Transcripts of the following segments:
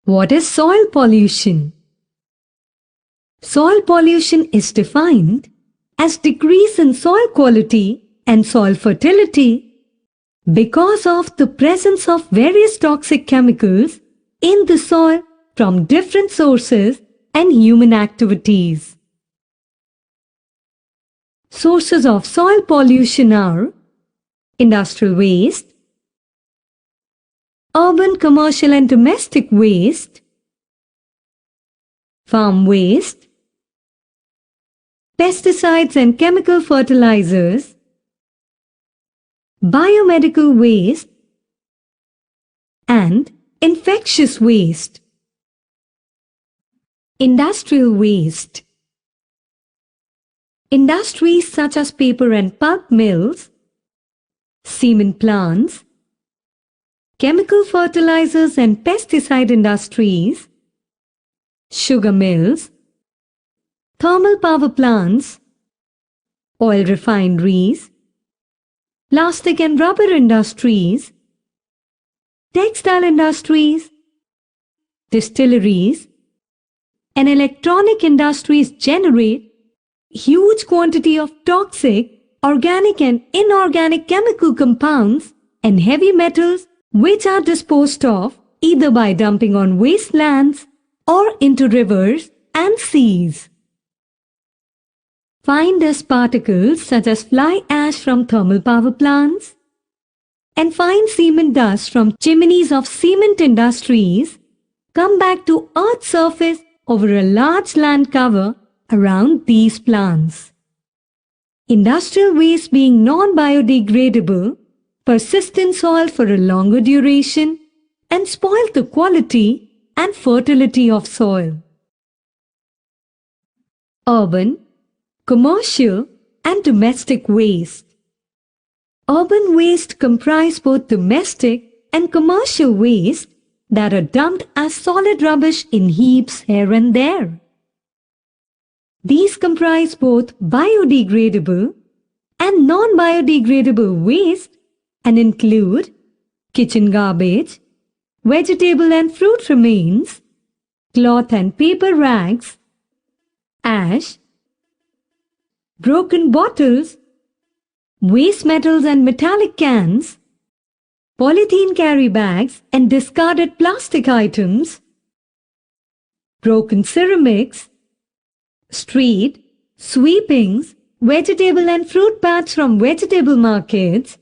What is soil pollution? Soil pollution is defined as decrease in soil quality and soil fertility because of the presence of various toxic chemicals in the soil from different sources and human activities. Sources of soil pollution are industrial waste, urban, commercial and domestic waste, farm waste, pesticides and chemical fertilizers, biomedical waste, and infectious waste. Industrial waste. Industries such as paper and pulp mills, cement plants, chemical fertilizers and pesticide industries, sugar mills, thermal power plants, oil refineries, plastic and rubber industries, textile industries, distilleries, and electronic industries generate huge quantity of toxic, organic and inorganic chemical compounds and heavy metals which are disposed of either by dumping on wastelands or into rivers and seas. Fine dust particles such as fly ash from thermal power plants and fine cement dust from chimneys of cement industries come back to Earth's surface over a large land cover around these plants. Industrial waste being non-biodegradable persist in soil for a longer duration and spoil the quality and fertility of soil. Urban, commercial and domestic waste. Urban waste comprise both domestic and commercial waste that are dumped as solid rubbish in heaps here and there. These comprise both biodegradable and non-biodegradable waste and include kitchen garbage, vegetable and fruit remains, cloth and paper rags, ash, broken bottles, waste metals and metallic cans, polythene carry bags and discarded plastic items, broken ceramics, street, sweepings, vegetable and fruit paths from vegetable markets,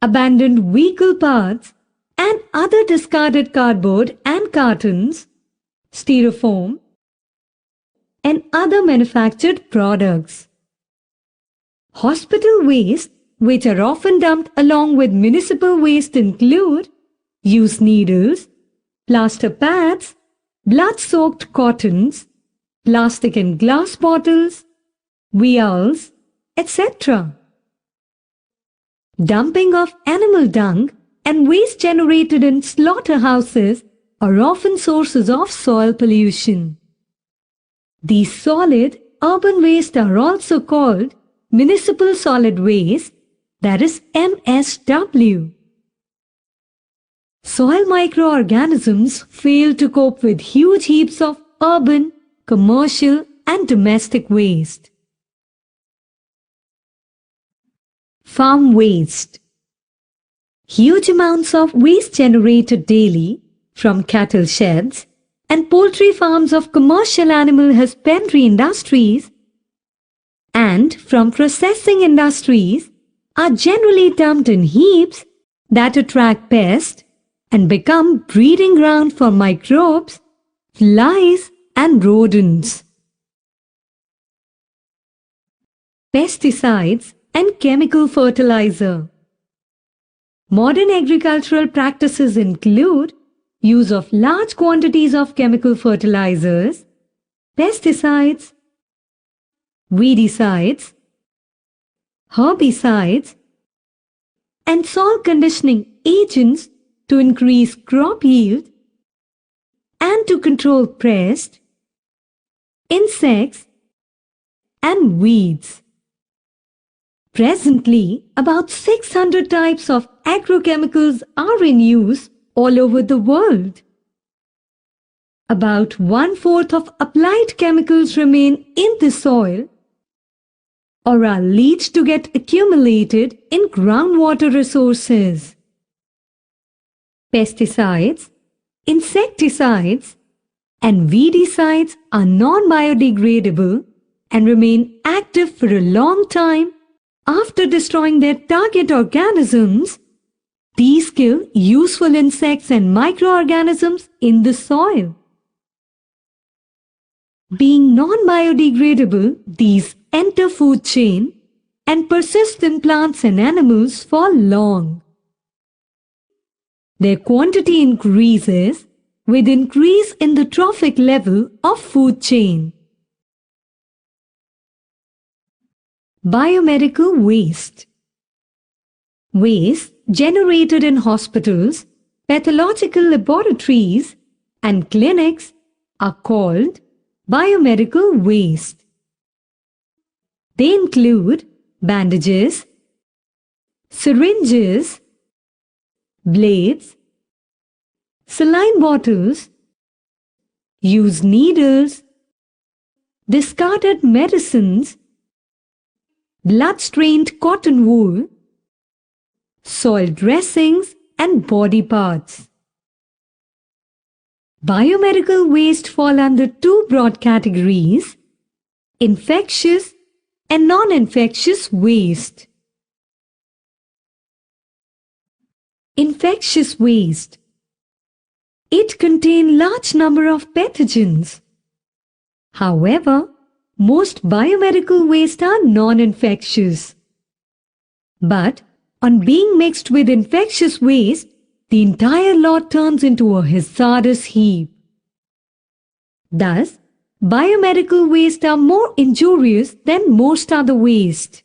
abandoned vehicle parts, and other discarded cardboard and cartons, styrofoam, and other manufactured products. Hospital waste, which are often dumped along with municipal waste, include used needles, plaster pads, blood-soaked cottons, plastic and glass bottles, vials, etc. Dumping of animal dung and waste generated in slaughterhouses are often sources of soil pollution. These solid urban waste are also called municipal solid waste, that is MSW. Soil microorganisms fail to cope with huge heaps of urban, commercial and domestic waste. Farm waste. Huge amounts of waste generated daily from cattle sheds and poultry farms of commercial animal husbandry industries and from processing industries are generally dumped in heaps that attract pests and become breeding ground for microbes, flies and rodents. Pesticides and chemical fertilizer. Modern agricultural practices include use of large quantities of chemical fertilizers, pesticides, weedicides, herbicides, and soil conditioning agents to increase crop yield and to control pests, insects, and weeds. Presently, about 600 types of agrochemicals are in use all over the world. About 1/4 of applied chemicals remain in the soil or are leached to get accumulated in groundwater resources. Pesticides, insecticides, and weedicides are non-biodegradable and remain active for a long time after destroying their target organisms. These kill useful insects and microorganisms in the soil. Being non-biodegradable, these enter food chain and persist in plants and animals for long. Their quantity increases with increase in the trophic level of food chain. Biomedical waste. Waste generated in hospitals, pathological laboratories, and clinics are called biomedical waste. They include bandages, syringes, blades, saline bottles, used needles, discarded medicines, blood-stained cotton wool, soil dressings, and body parts. Biomedical waste fall under two broad categories: infectious and non-infectious waste. Infectious waste. It contains large number of pathogens. However, most biomedical waste are non-infectious. But on being mixed with infectious waste, the entire lot turns into a hazardous heap. Thus, biomedical waste are more injurious than most other waste.